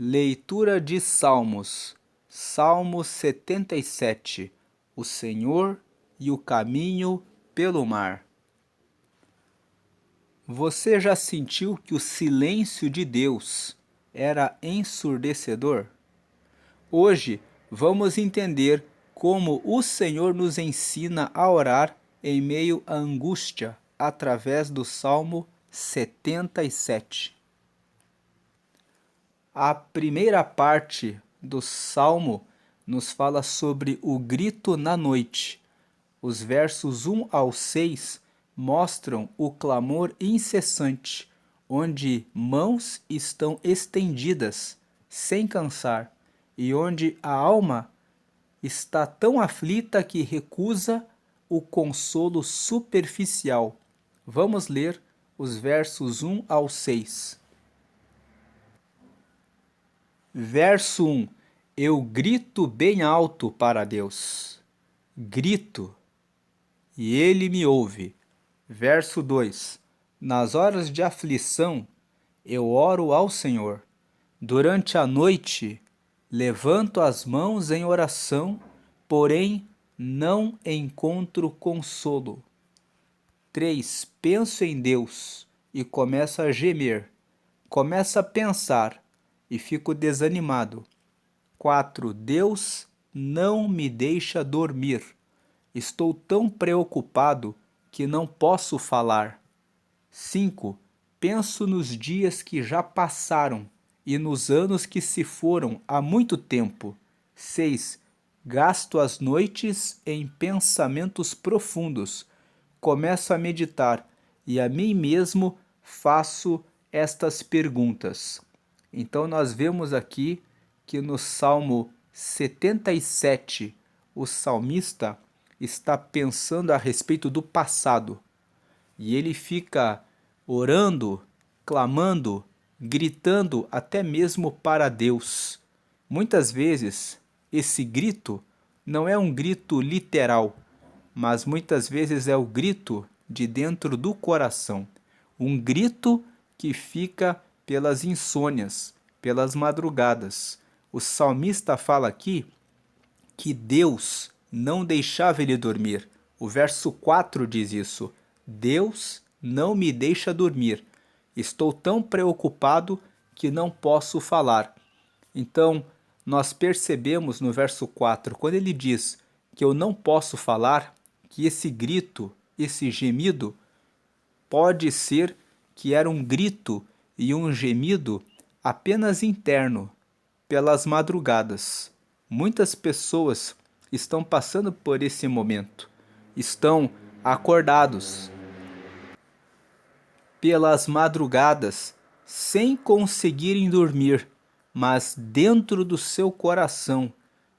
Leitura de Salmos. Salmo 77. O Senhor e o caminho pelo mar. Você já sentiu que o silêncio de Deus era ensurdecedor? Hoje vamos entender como o Senhor nos ensina a orar em meio à angústia através do Salmo 77. A primeira parte do Salmo nos fala sobre o grito na noite. Os versos 1 ao 6 mostram o clamor incessante, onde mãos estão estendidas, sem cansar, e onde a alma está tão aflita que recusa o consolo superficial. Vamos ler os versos 1 ao 6. Verso 1. Eu grito bem alto para Deus. Grito, e Ele me ouve. Verso 2. Nas horas de aflição, eu oro ao Senhor. Durante a noite, levanto as mãos em oração, porém não encontro consolo. 3. Penso em Deus e começo a gemer. Começo a pensar e fico desanimado. 4. Deus não me deixa dormir. Estou tão preocupado que não posso falar. 5. Penso nos dias que já passaram e nos anos que se foram há muito tempo. 6. Gasto as noites em pensamentos profundos. Começo a meditar e a mim mesmo faço estas perguntas. Então nós vemos aqui que no Salmo 77, o salmista está pensando a respeito do passado. E ele fica orando, clamando, gritando até mesmo para Deus. Muitas vezes esse grito não é um grito literal, mas muitas vezes é o grito de dentro do coração. Um grito que fica pelas insônias, pelas madrugadas. O salmista fala aqui que Deus não deixava ele dormir. O verso 4 diz isso. Deus não me deixa dormir. Estou tão preocupado que não posso falar. Então, nós percebemos no verso 4, quando ele diz que eu não posso falar, que esse grito, esse gemido, pode ser que era um grito e um gemido apenas interno, pelas madrugadas. Muitas pessoas estão passando por esse momento, estão acordados pelas madrugadas, sem conseguirem dormir, mas dentro do seu coração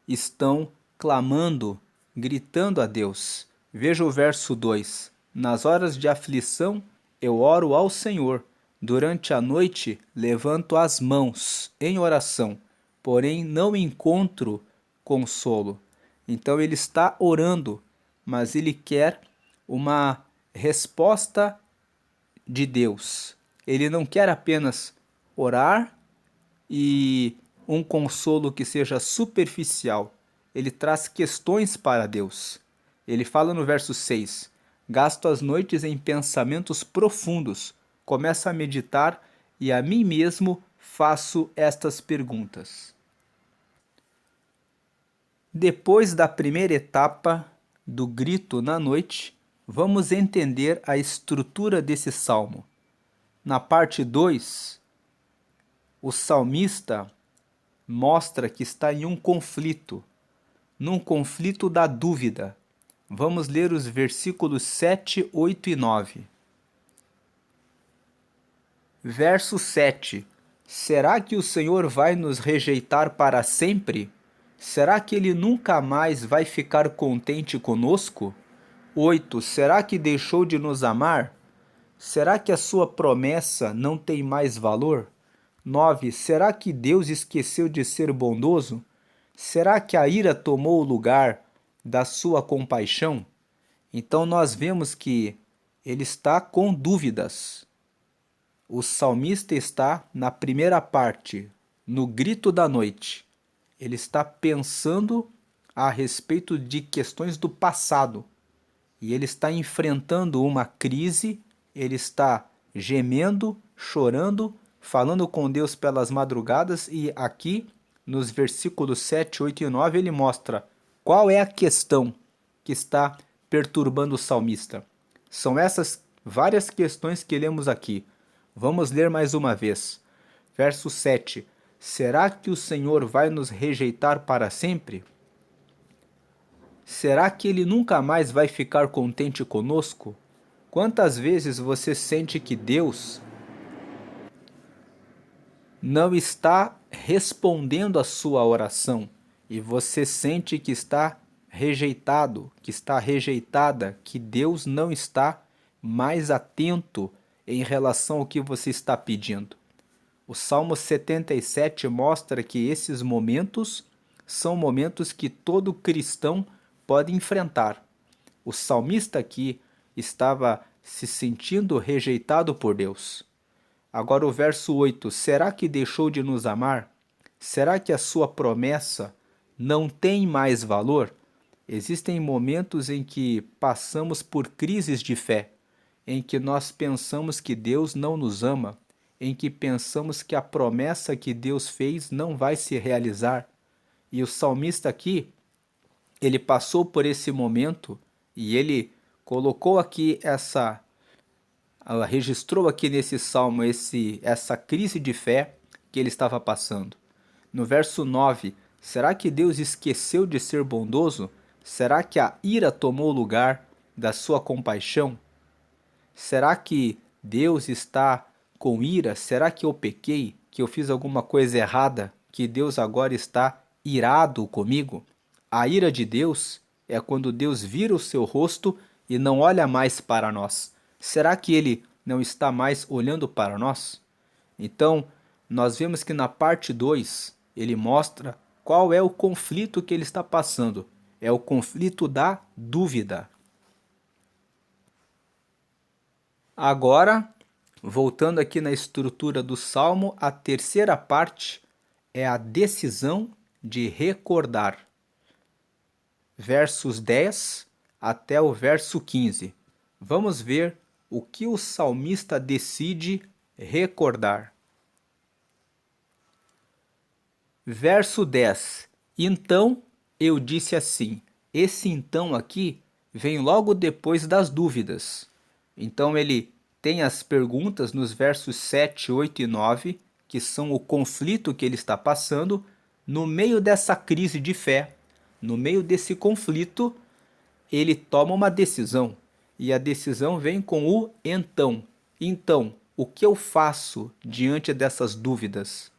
estão clamando, gritando a Deus. Veja o verso 2. Nas horas de aflição, eu oro ao Senhor. Durante a noite, levanto as mãos em oração, porém não encontro consolo. Então ele está orando, mas ele quer uma resposta de Deus. Ele não quer apenas orar e um consolo que seja superficial. Ele traz questões para Deus. Ele fala no verso 6: gasto as noites em pensamentos profundos, começo a meditar e a mim mesmo faço estas perguntas. Depois da primeira etapa do grito na noite, vamos entender a estrutura desse salmo. Na parte 2, o salmista mostra que está em um conflito, num conflito da dúvida. Vamos ler os versículos 7, 8 e 9. Verso 7. Será que o Senhor vai nos rejeitar para sempre? Será que Ele nunca mais vai ficar contente conosco? 8. Será que deixou de nos amar? Será que a sua promessa não tem mais valor? 9. Será que Deus esqueceu de ser bondoso? Será que a ira tomou o lugar da sua compaixão? Então nós vemos que ele está com dúvidas. O salmista está na primeira parte, no grito da noite. Ele está pensando a respeito de questões do passado. E ele está enfrentando uma crise, ele está gemendo, chorando, falando com Deus pelas madrugadas, e aqui nos versículos 7, 8 e 9 ele mostra qual é a questão que está perturbando o salmista. São essas várias questões que lemos aqui. Vamos ler mais uma vez. Verso 7. Será que o Senhor vai nos rejeitar para sempre? Será que Ele nunca mais vai ficar contente conosco? Quantas vezes você sente que Deus não está respondendo a sua oração e você sente que está rejeitado, que está rejeitada, que Deus não está mais atento em relação ao que você está pedindo? O Salmo 77 mostra que esses momentos são momentos que todo cristão pode enfrentar. O salmista aqui estava se sentindo rejeitado por Deus. Agora o verso 8, será que deixou de nos amar? Será que a sua promessa não tem mais valor? Existem momentos em que passamos por crises de fé, em que nós pensamos que Deus não nos ama, em que pensamos que a promessa que Deus fez não vai se realizar. E o salmista aqui, ele passou por esse momento e ele colocou aqui registrou aqui nesse salmo essa crise de fé que ele estava passando. No verso 9, será que Deus esqueceu de ser bondoso? Será que a ira tomou lugar da sua compaixão? Será que Deus está com ira? Será que eu pequei? Que eu fiz alguma coisa errada? Que Deus agora está irado comigo? A ira de Deus é quando Deus vira o seu rosto e não olha mais para nós. Será que Ele não está mais olhando para nós? Então, nós vemos que na parte 2, ele mostra qual é o conflito que ele está passando. É o conflito da dúvida. Agora, voltando aqui na estrutura do Salmo, a terceira parte é a decisão de recordar. Versos 10 até o verso 15. Vamos ver o que o salmista decide recordar. Verso 10. Então eu disse assim. Esse então aqui vem logo depois das dúvidas. Então ele tem as perguntas nos versos 7, 8 e 9, que são o conflito que ele está passando. No meio dessa crise de fé, no meio desse conflito, ele toma uma decisão. E a decisão vem com o então. Então, o que eu faço diante dessas dúvidas?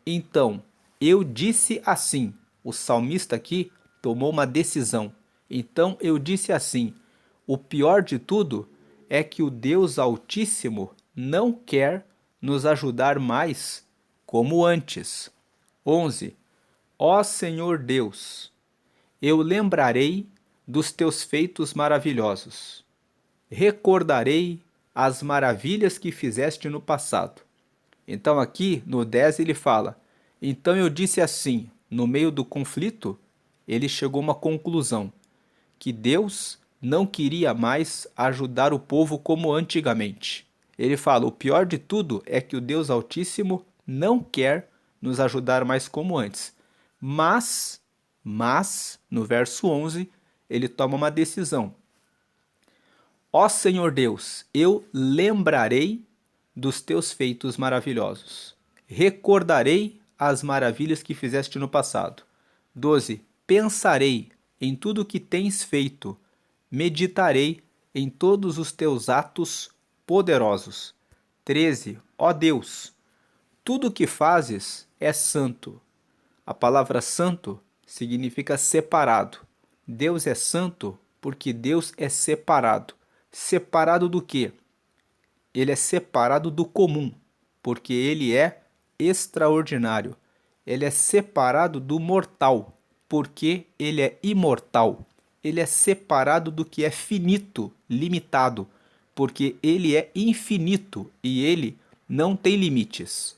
Então, eu disse assim. O salmista aqui tomou uma decisão. Então, eu disse assim. O pior de tudo é que o Deus Altíssimo não quer nos ajudar mais como antes. 11. Ó Senhor Deus, eu lembrarei dos teus feitos maravilhosos. Recordarei as maravilhas que fizeste no passado. Então aqui no 10 ele fala, então eu disse assim, no meio do conflito, ele chegou a uma conclusão, que Deus não queria mais ajudar o povo como antigamente. Ele fala, o pior de tudo é que o Deus Altíssimo não quer nos ajudar mais como antes. Mas, no verso 11, ele toma uma decisão. Ó Senhor Deus, eu lembrarei dos teus feitos maravilhosos. Recordarei as maravilhas que fizeste no passado. 12. Pensarei em tudo que tens feito. Meditarei em todos os teus atos poderosos. 13. Ó Deus, tudo o que fazes é santo. A palavra santo significa separado. Deus é santo porque Deus é separado. Separado do quê? Ele é separado do comum, porque ele é extraordinário. Ele é separado do mortal, porque ele é imortal. Ele é separado do que é finito, limitado, porque ele é infinito e ele não tem limites.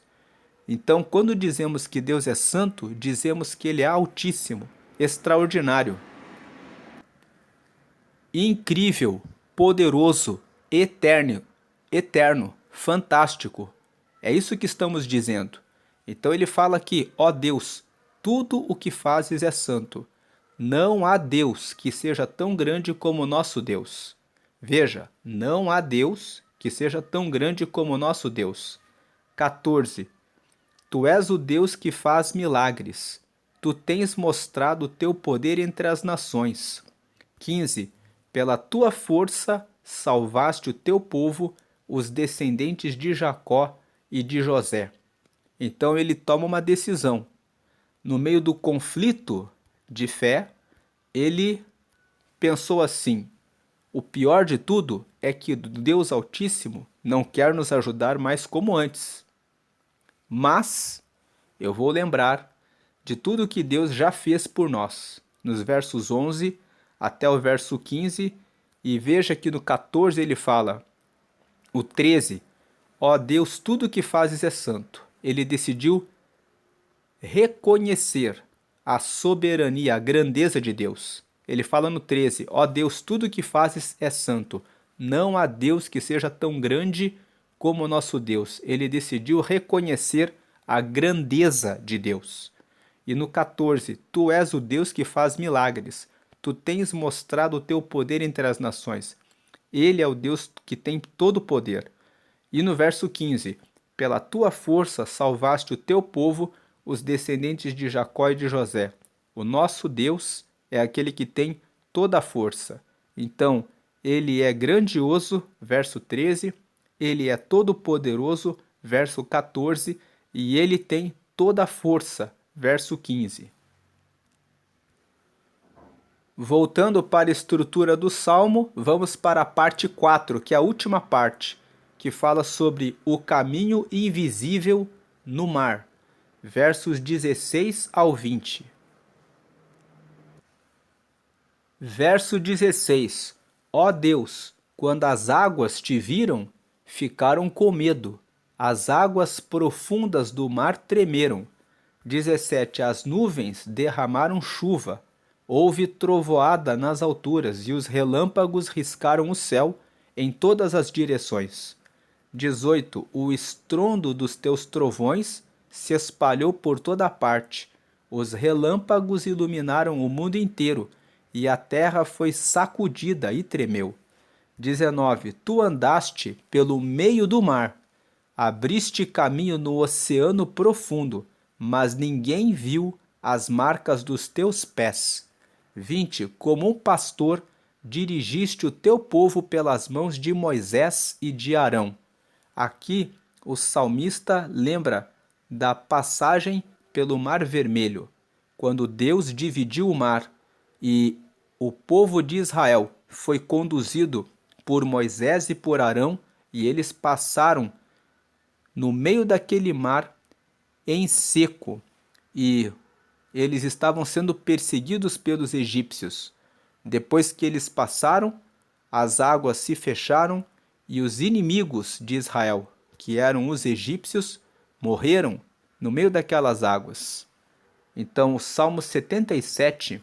Então, quando dizemos que Deus é santo, dizemos que Ele é altíssimo, extraordinário, incrível, poderoso, eterno, fantástico. É isso que estamos dizendo. Então ele fala aqui, ó Deus, tudo o que fazes é santo. Não há Deus que seja tão grande como o nosso Deus. Veja, não há Deus que seja tão grande como o nosso Deus. 14. Tu és o Deus que faz milagres. Tu tens mostrado o teu poder entre as nações. 15. Pela tua força salvaste o teu povo, os descendentes de Jacó e de José. Então ele toma uma decisão. No meio do conflito de fé, ele pensou assim: o pior de tudo é que Deus Altíssimo não quer nos ajudar mais como antes. Mas eu vou lembrar de tudo que Deus já fez por nós, nos versos 11 até o verso 15, e veja que no 14 ele fala, o 13, ó Deus, tudo que fazes é santo. Ele decidiu reconhecer a soberania, a grandeza de Deus. Ele fala no 13, ó Deus, tudo que fazes é santo. Não há Deus que seja tão grande como o nosso Deus. Ele decidiu reconhecer a grandeza de Deus. E no 14, tu és o Deus que faz milagres. Tu tens mostrado o teu poder entre as nações. Ele é o Deus que tem todo o poder. E no verso 15, pela tua força salvaste o teu povo, os descendentes de Jacó e de José. O nosso Deus é aquele que tem toda a força. Então, ele é grandioso, verso 13, ele é todo-poderoso, verso 14, e ele tem toda a força, verso 15. Voltando para a estrutura do Salmo, vamos para a parte 4, que é a última parte, que fala sobre o caminho invisível no mar, versos 16 ao 20. Verso 16. Ó Deus, quando as águas te viram, ficaram com medo. As águas profundas do mar tremeram. 17. As nuvens derramaram chuva. Houve trovoada nas alturas e os relâmpagos riscaram o céu em todas as direções. 18. O estrondo dos teus trovões se espalhou por toda parte. Os relâmpagos iluminaram o mundo inteiro e a terra foi sacudida e tremeu. 19. Tu andaste pelo meio do mar, abriste caminho no oceano profundo, mas ninguém viu as marcas dos teus pés. 20. Como um pastor, dirigiste o teu povo pelas mãos de Moisés e de Arão. Aqui, o salmista lembra da passagem pelo Mar Vermelho, quando Deus dividiu o mar e o povo de Israel foi conduzido por Moisés e por Arão, e eles passaram no meio daquele mar em seco, e eles estavam sendo perseguidos pelos egípcios. Depois que eles passaram, as águas se fecharam e os inimigos de Israel, que eram os egípcios, morreram no meio daquelas águas. Então, o Salmo 77,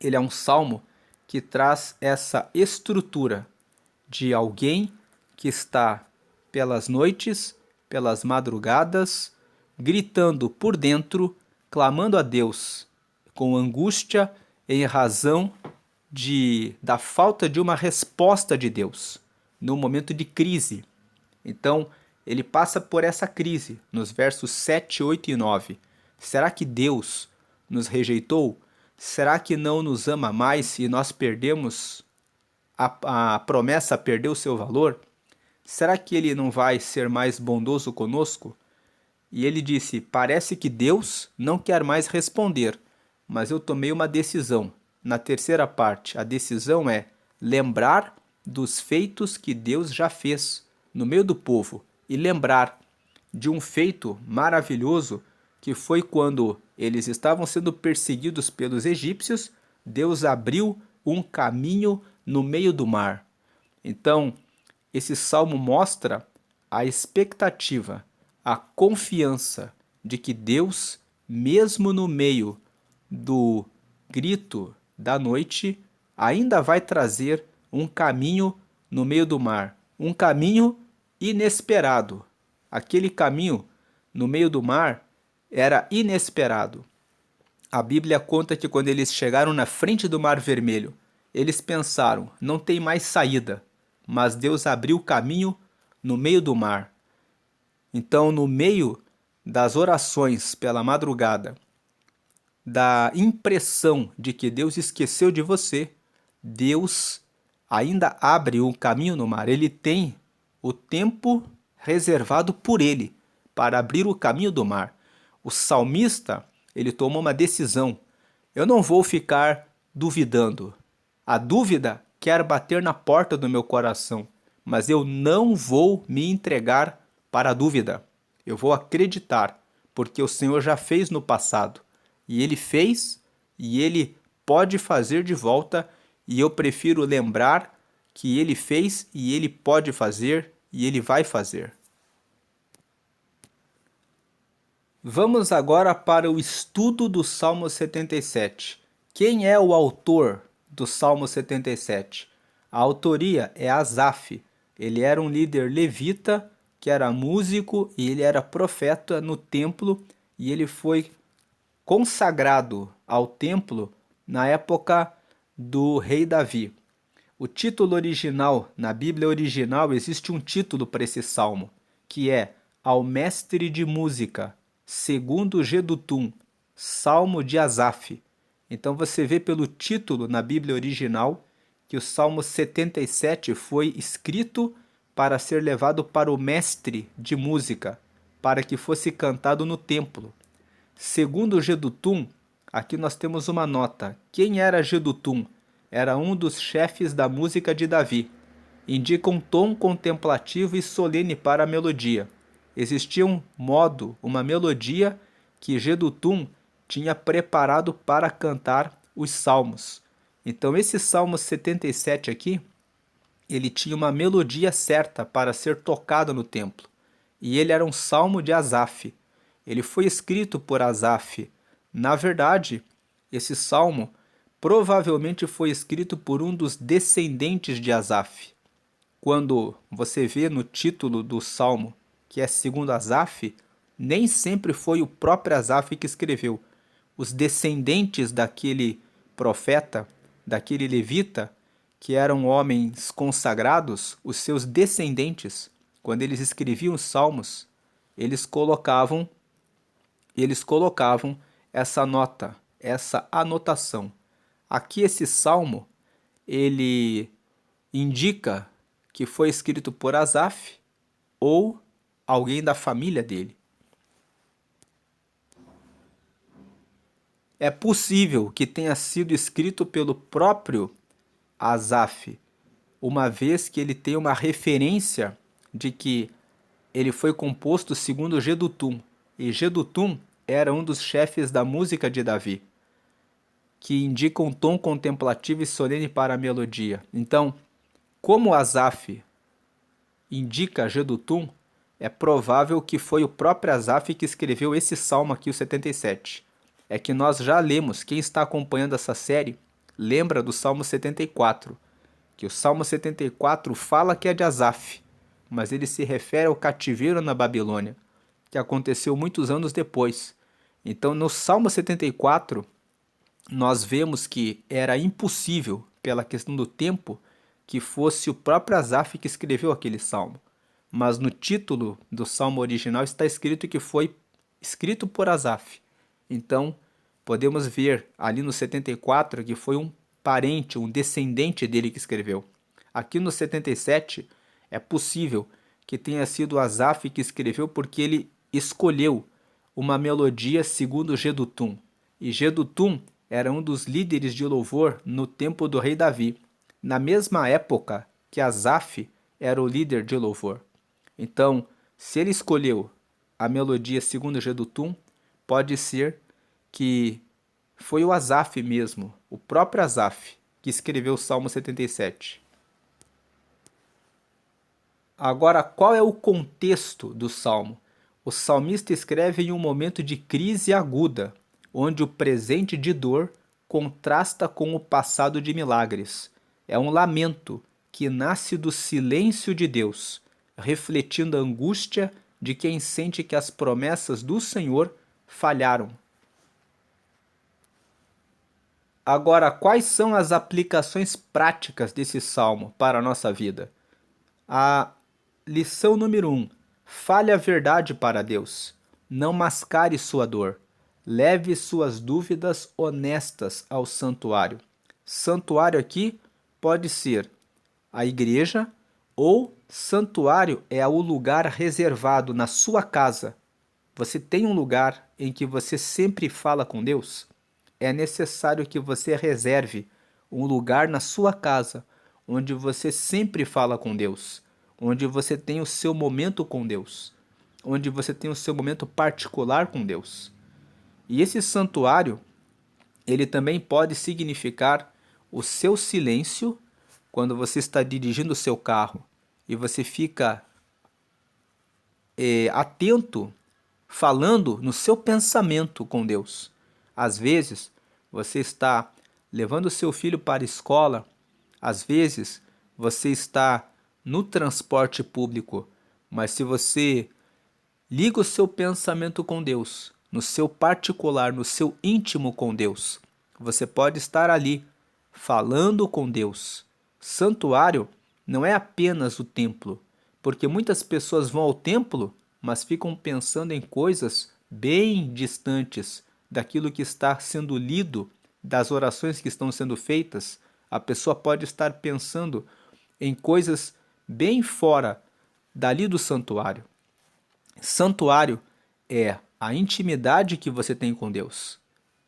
ele é um salmo que traz essa estrutura de alguém que está pelas noites, pelas madrugadas, gritando por dentro, clamando a Deus com angústia em razão da falta de uma resposta de Deus no momento de crise. Então, ele passa por essa crise nos versos 7, 8 e 9. Será que Deus nos rejeitou? Será que não nos ama mais e nós perdemos a promessa, perdeu seu valor? Será que ele não vai ser mais bondoso conosco? E ele disse, parece que Deus não quer mais responder, mas eu tomei uma decisão. Na terceira parte, a decisão é lembrar dos feitos que Deus já fez no meio do povo e lembrar de um feito maravilhoso que foi quando eles estavam sendo perseguidos pelos egípcios, Deus abriu um caminho no meio do mar. Então, esse salmo mostra a expectativa, a confiança de que Deus, mesmo no meio do grito da noite, ainda vai trazer um caminho no meio do mar, um caminho inesperado. Aquele caminho no meio do mar era inesperado. A Bíblia conta que quando eles chegaram na frente do Mar Vermelho, eles pensaram, não tem mais saída, mas Deus abriu o caminho no meio do mar. Então, no meio das orações pela madrugada, da impressão de que Deus esqueceu de você, Deus ainda abre o caminho no mar. Ele tem o tempo reservado por ele para abrir o caminho do mar. O salmista, ele tomou uma decisão. Eu não vou ficar duvidando. A dúvida quer bater na porta do meu coração, mas eu não vou me entregar para a dúvida. Eu vou acreditar, porque o Senhor já fez no passado. E ele fez, e ele pode fazer de volta, e eu prefiro lembrar que ele fez, e ele pode fazer, e ele vai fazer. Vamos agora para o estudo do Salmo 77. Quem é o autor do Salmo 77? A autoria é Asaf. Ele era um líder levita, que era músico, e ele era profeta no templo, e ele foi consagrado ao templo na época do rei Davi. O título original, na Bíblia original, existe um título para esse salmo, que é Ao Mestre de Música, segundo Jedutum, Salmo de Asaf. Então você vê pelo título na Bíblia original que o Salmo 77 foi escrito para ser levado para o mestre de música, para que fosse cantado no templo. Segundo Jedutum, aqui nós temos uma nota. Quem era Jedutum? Era um dos chefes da música de Davi. Indica um tom contemplativo e solene para a melodia. Existia um modo, uma melodia que Jedutum tinha preparado para cantar os salmos. Então esse Salmo 77 aqui, ele tinha uma melodia certa para ser tocada no templo. E ele era um salmo de Asaf. Ele foi escrito por Asaf. Na verdade, esse salmo provavelmente foi escrito por um dos descendentes de Asaf. Quando você vê no título do salmo que é segundo Asaf, nem sempre foi o próprio Asaf que escreveu. Os descendentes daquele profeta, daquele levita, que eram homens consagrados, os seus descendentes, quando eles escreviam os salmos, eles colocavam essa nota, essa anotação. Aqui esse salmo, ele indica que foi escrito por Asaf ou alguém da família dele. É possível que tenha sido escrito pelo próprio Asaf, uma vez que ele tem uma referência de que ele foi composto segundo Jedutum, e Jedutum era um dos chefes da música de Davi, que indica um tom contemplativo e solene para a melodia. Então, como Asaf indica Jedutum, é provável que foi o próprio Asaf que escreveu esse salmo aqui, o 77. É que nós já lemos, quem está acompanhando essa série, lembra do Salmo 74, que o Salmo 74 fala que é de Asaf, mas ele se refere ao cativeiro na Babilônia, que aconteceu muitos anos depois. Então, no Salmo 74, nós vemos que era impossível, pela questão do tempo, que fosse o próprio Asaf que escreveu aquele salmo. Mas no título do salmo original está escrito que foi escrito por Asaf. Então, podemos ver ali no 74 que foi um parente, um descendente dele que escreveu. Aqui no 77, é possível que tenha sido Asaf que escreveu porque ele escolheu uma melodia segundo Jedutum. E Jedutum era um dos líderes de louvor no tempo do rei Davi, na mesma época que Asaf era o líder de louvor. Então, se ele escolheu a melodia segundo Jedutum, pode ser que foi o Asaf mesmo, o próprio Asaf, que escreveu o Salmo 77. Agora, qual é o contexto do Salmo? O salmista escreve em um momento de crise aguda, onde o presente de dor contrasta com o passado de milagres. É um lamento que nasce do silêncio de Deus, refletindo a angústia de quem sente que as promessas do Senhor falharam. Agora, quais são as aplicações práticas desse salmo para a nossa vida? A lição número 1. Fale a verdade para Deus. Não mascare sua dor. Leve suas dúvidas honestas ao santuário. Santuário aqui pode ser a igreja ou santuário é o lugar reservado na sua casa. Você tem um lugar em que você sempre fala com Deus? É necessário que você reserve um lugar na sua casa onde você sempre fala com Deus, onde você tem o seu momento com Deus, onde você tem o seu momento particular com Deus. E esse santuário, ele também pode significar o seu silêncio quando você está dirigindo o seu carro e você fica atento, falando no seu pensamento com Deus. Às vezes, você está levando o seu filho para a escola, às vezes, você está no transporte público, mas se você liga o seu pensamento com Deus, no seu particular, no seu íntimo com Deus, você pode estar ali, falando com Deus. Santuário não é apenas o templo, porque muitas pessoas vão ao templo, mas ficam pensando em coisas bem distantes daquilo que está sendo lido, das orações que estão sendo feitas. A pessoa pode estar pensando em coisas bem fora dali do santuário. Santuário é a intimidade que você tem com Deus.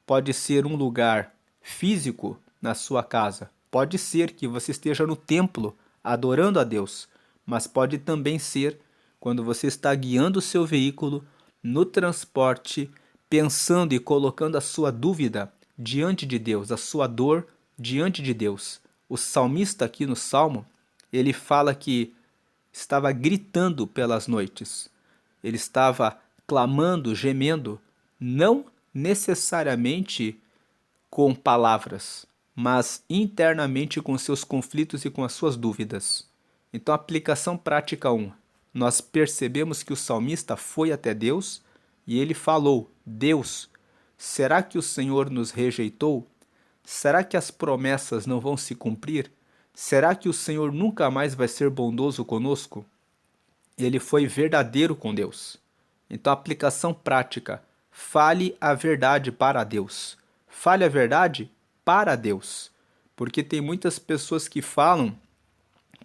Pode ser um lugar físico na sua casa, pode ser que você esteja no templo adorando a Deus, mas pode também ser quando você está guiando o seu veículo no transporte, pensando e colocando a sua dúvida diante de Deus, a sua dor diante de Deus. O salmista aqui no Salmo, ele fala que estava gritando pelas noites. Ele estava clamando, gemendo, não necessariamente com palavras, mas internamente com seus conflitos e com as suas dúvidas. Então, aplicação prática 1. Nós percebemos que o salmista foi até Deus e ele falou: Deus, será que o Senhor nos rejeitou? Será que as promessas não vão se cumprir? Será que o Senhor nunca mais vai ser bondoso conosco? Ele foi verdadeiro com Deus. Então, aplicação prática: fale a verdade para Deus. Fale a verdade para Deus. Porque tem muitas pessoas que falam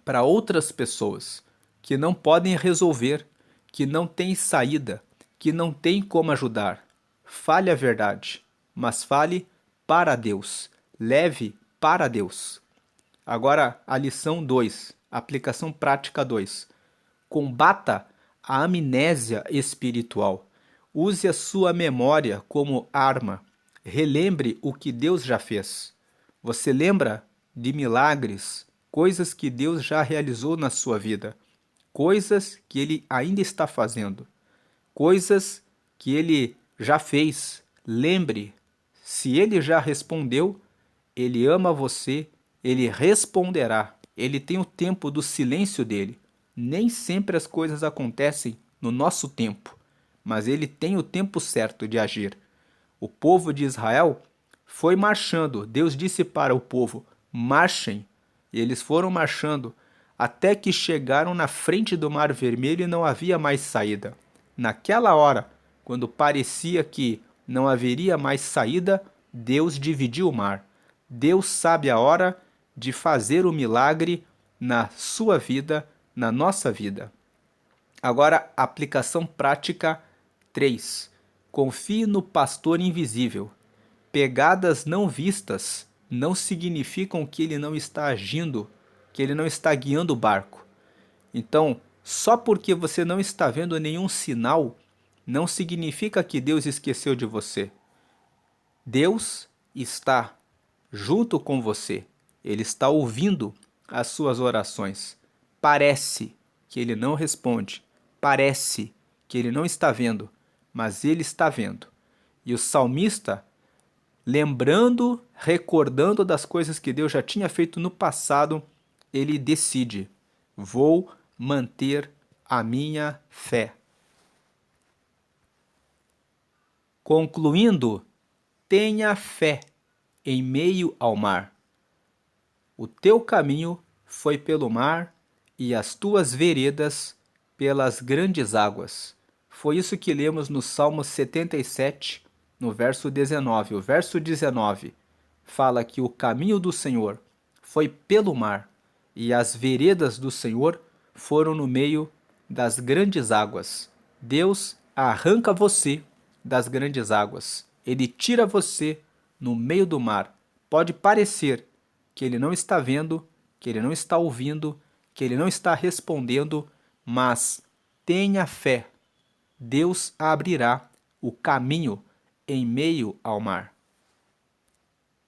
para outras pessoas que não podem resolver, que não têm saída, que não têm como ajudar. Fale a verdade, mas fale para Deus. Leve para Deus. Agora, a lição 2, aplicação prática 2. Combata a amnésia espiritual. Use a sua memória como arma. Relembre o que Deus já fez. Você lembra de milagres, coisas que Deus já realizou na sua vida, coisas que Ele ainda está fazendo, coisas que Ele já fez. Lembre, se Ele já respondeu, Ele ama você, Ele responderá. Ele tem o tempo do silêncio dele. Nem sempre as coisas acontecem no nosso tempo, mas Ele tem o tempo certo de agir. O povo de Israel foi marchando. Deus disse para o povo: marchem. E eles foram marchando até que chegaram na frente do Mar Vermelho e não havia mais saída. Naquela hora, quando parecia que não haveria mais saída, Deus dividiu o mar. Deus sabe a hora de fazer o milagre na sua vida, na nossa vida. Agora, aplicação prática 3. Confie no pastor invisível. Pegadas não vistas não significam que ele não está agindo, que ele não está guiando o barco. Então, só porque você não está vendo nenhum sinal, não significa que Deus esqueceu de você. Deus está junto com você. Ele está ouvindo as suas orações. Parece que ele não responde. Parece que ele não está vendo, mas ele está vendo. E o salmista, lembrando, recordando das coisas que Deus já tinha feito no passado, ele decide: vou manter a minha fé. Concluindo, tenha fé em meio ao mar. O teu caminho foi pelo mar e as tuas veredas pelas grandes águas. Foi isso que lemos no Salmo 77, no verso 19. O verso 19 fala que o caminho do Senhor foi pelo mar e as veredas do Senhor foram no meio das grandes águas. Deus arranca você das grandes águas. Ele tira você no meio do mar. Pode parecer que ele não está vendo, que ele não está ouvindo, que ele não está respondendo, mas tenha fé. Deus abrirá o caminho em meio ao mar.